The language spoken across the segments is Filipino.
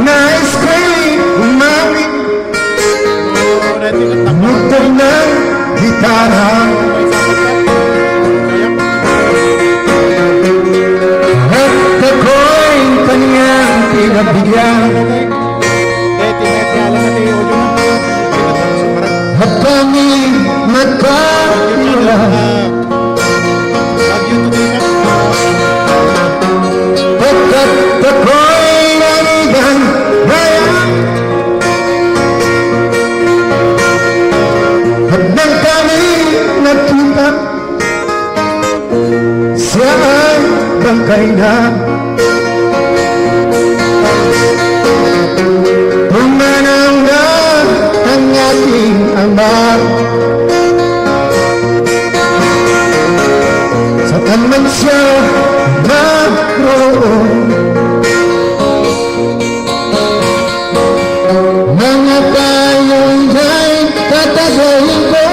Nais ko'y umawit Mutog ng gitara At ako'y kanyang pinabigyan At kami magkakilala Pagkat ako'y nanigang bayan At nang kami nagkita Siya ay bangkay na Pumanang na ang ating ama Saan man siya magroon Mga tayong ay tatagayin ko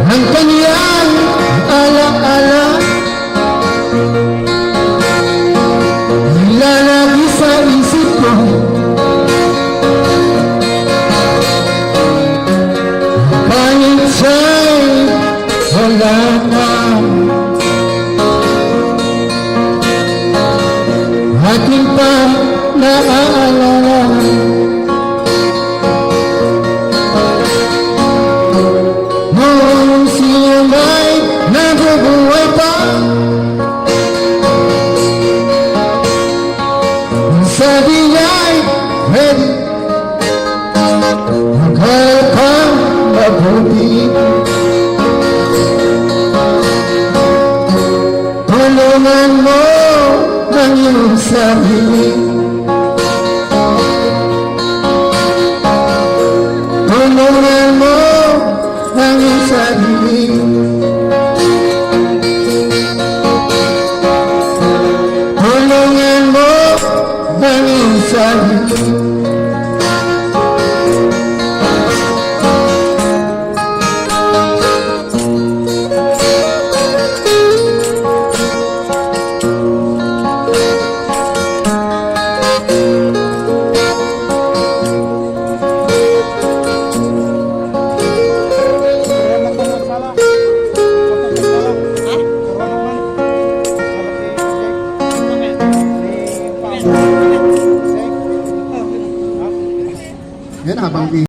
Ang kanyang ala-ala Lalagi sa isip ko Kahit siya'y wala na Ating pa naaalala Noong siya may nabubuhay pa Sabi niya'y ready Maghalap kang mabuti Tulungan mo ang iyong sarili